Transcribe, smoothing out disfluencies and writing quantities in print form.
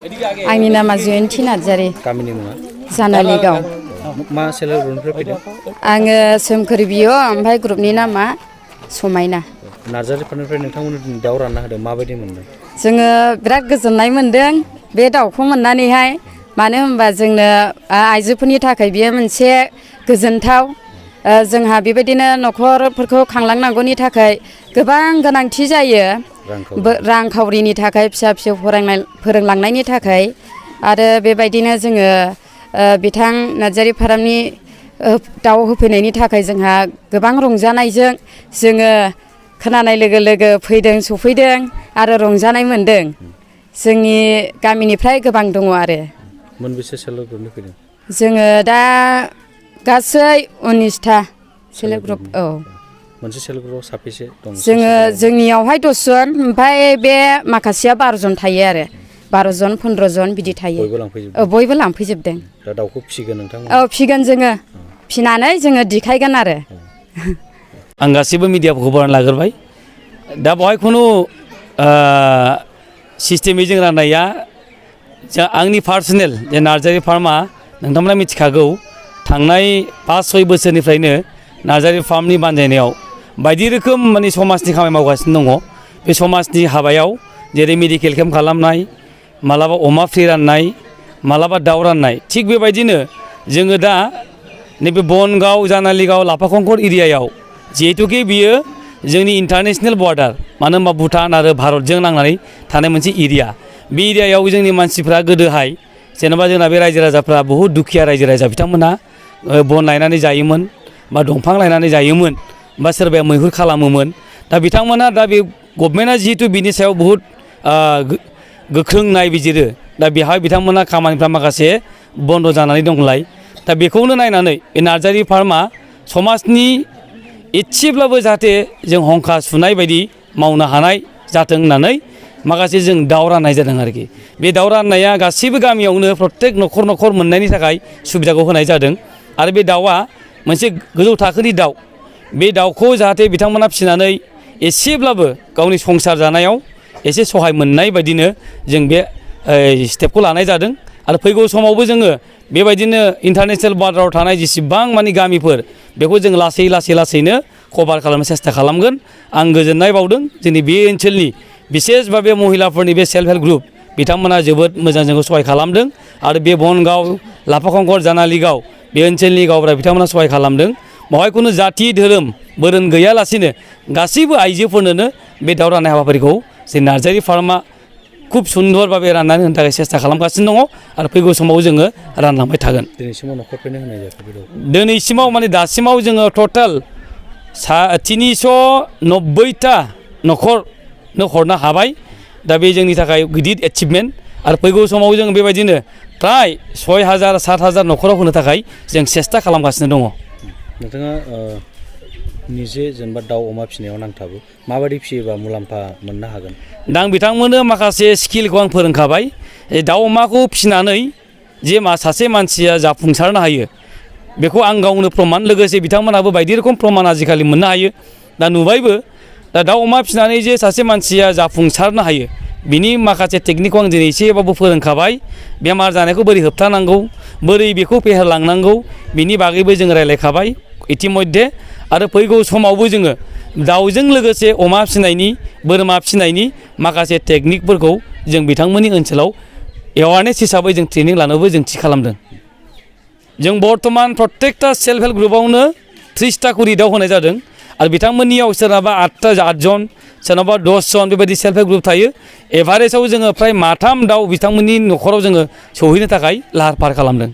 आंनि नामा जयन्ती नार्जारि गामिनि मुङा जानालिगाव मा सेल्फ हेल्प ग्रुपनिफ्राय फैदों आङो सोमखोर बियो ओमफ्राय ग्रुपनि नामा समायना नार्जारिफोरनिफ्राय नोंथांमोननि दाउ रानना होदों माबायदि मोनदों जोङो बिराद गोजोननाय मोन्दों बे दाउखौ मोननानैहाय मानो होनबा जोंनो आइजोफोरनि थाखाय बियो मोनसे गोजोनथाव जोंहा बेबायदिनो न'खरफोरखौ खांलांनांगौनि थाखाय गोबां गोनांथि जायो रांखावरिनि थाखाय फिसा फिसौ फोरोंलांनायनि थाखाय आरो बेबायदिनो जोङो बिथां नार्जारि फार्मनि दाउ होफैनायनि थाखाय जोंहा गोबां रंजानायजों जोङो खोनानाय लोगो लोगो फैदों सफैदों आरो रंजानाय मोन्दों जोंनि गामिनिफ्राय गोबां दङ आरो मोनबेसे सेल्फ हेल्प ग्रुपनि फैदों जोङो दा गासै 19था सेल्फ हेल्प ग्रुप औ मोनसे सेल्फ हेल्प ग्रुपआव साबेसे दं जोङो जोंनियावहाय 10 जन ओमफ्राय बे माखासेया 12 जन थायो आरो 12 जन 15 जन बिदि थायो बयबो लांफैजोबदों दा दाउखौ फिसिगोन नोंथांमोन औ फिगोन जोङो फिनानै जोङो दिखायगोन आरो आं गासिबो मिडियाफोरखौ बरायना लाग्रोबाय दा बेवहाय खुनु सिस्टेमै जों राननाया आंनि पार्सनेल जे नार्जारि फार्मा नोंथांमोना मिथिखागौ थांनाय 5-6 बोसोरनिफ्रायनो नार्जारि फार्मनि बानजायनायाव बायदि रोखोम माने समाजनि खामानि मावगासिनो दङ बे समाजनि हाबायाव जेरै मेडिकेल केम्प खालामनाय मालाबा अमा फ्रि राननाय मालाबा दाउ राननाय थिग बेबायदिनो जोङो दा नैबे बनगाव जानालिगाव लाफाखंखर एरियायाव जिहेतुके बियो जोंनि इन्टारनेशनेल बर्डार मानो होनबा भुटान आरो भारतजों नांनानै थानाय मोनसे एरिया बे एरियायाव जोंनि मानसिफ्रा गोदोहाय जेनेबा जोंना बे रायजो राजाफ्रा बहुद दुखिया रायजो राजा बिथांमोना बन लायनानै जायोमोन बा दंफां लायनानै जायोमोन बा सोरबाया मैहुर खालामोमोन दा बिथांमोना दा बे गभर्नमेन्टआ जिहेतु बिनि सायाव बहुद गोख्रों नायबिजिरो दा बेहाय बिथांमोना खामानिफ्रा माखासे बन्द जानानै दंलाय दा बेखौनो नायनानै बे नार्जारि फार्मा समाजनि एसेब्लाबो जाहाथे जों हंखा सुनाय बायदि मावनो हानाय जाथों होननानै माखासे जों दाउ राननाय जादों आरोखि बे दाउ राननाया गासैबो गामियावनो प्रत्येक न'खर न'खर मोननायनि थाखाय सुबिदाखौ होनाय जादों आरो बे दाउआ मोनसे गोजौ थाखोनि दाउ बे दाउखौ जाहाथे बिथांमोना फिसिनानै एसेब्लाबो गावनि संसार जानायाव एसे सहाय मोननाय बायदिनो जों बे स्टेपखौ लानाय जादों आरो फैगौ समावबो जोङो बेबायदिनो इन्टारनेशनेल बर्डाराव थानाय जेसेबां मानि गामिफोर बेखौ जों लासैनो कभार खालामनो सेस्था खालामगोन आं गोजोननाय बावदों जोंनि बे ओनसोलनि बिसेसभाबे महिलाफोरनि बे सेल्फ हेल्प ग्रुप बिथांमोना जोबोद मोजां जोंखौ सहाय खालामदों आरो बे बनगाव लाफाखंखर जानालिगाव बे ओनसोलनि गावब्रा बिथांमोना सहाय खालामदों बेवहाय खुनु जाथि धोरोम बोरोन गैयालासिनो गासैबो आइजोफोरनोनो बे दाउ राननाय हाबाफारिखौ जों नार्जारि फार्मा खुब सुन्दरभाबे राननानै होनो थाखाय सेस्था खालामगासिनो दङ आरो फैगौ समाव जोङो रानलांबाय थागोन दिनैसिमाव न'खरफोरनो होनाय जायाखै दिनैसिमाव माने दासिमाव जोङो टटेल 390टा न'खरनो हरनो हाबाय दा बे जोंनि थाखाय गिदिर एचिभमेन्ट आरो फैगौ समाव जों बेबायदिनो फ्राय 6,000-7,000 न'खराव होनो थाखाय जों सेस्था खालामगासिनो दङ नोंथाङा निजे जेनेबा दाउ अमा फिसिनायाव नांथाबो माबायदि फिसियोबा मुलाम्फा मोननो हागोन दा आं बिथांमोननो माखासे स्किलखौ आं फोरोंखाबाय दाउ अमाखौ फिसिनानै जे सासे मानसिया जाफुंसारनो हायो बेखौ आं गावनो प्रमान लोगोसे बिथांमोनाबो बायदि रोखोम प्रमान आजिखालि मोननो हायो दा नुबायबो दा दाउ अमा फिसिनानै जे सासे मानसिया जाफुंसारनो हायो बिनि माखासे टेकनिकखौ आं दिनै एसेबाबो फोरोंखाबाय बेमार जानायखौ बोरै होबथानांगौ बोरै बेखौ फेहेरलांनांगौ बिनि बागैबो जों रायज्लायखाबाय इतिमध्ये आरो फैगौ समावबो जोङो दाउजों लोगोसे अमा फिसिनायनि बोरमा फिसिनायनि माखासे टेकनिकफोरखौ जों बिथांमोननि ओनसोलाव एवारनेस हिसाबै जों ट्रेनिं लानोबो जों थि खालामदों जों बर्तमान प्रत्येकटा सेल्फ हेल्प ग्रुपआवनो 30टा करि दाउ होनाय जादों आरो बिथांमोननियाव सोरनाबा 8 जन सोरनाबा 10 जन बेबायदि सेल्फ हेल्प ग्रुप थायो एभारेजआव जोङो फ्राय 3 दाउ बिथांमोननि न'खराव जोङो सौहैनो थाखाय लाहार फाहार खालामदों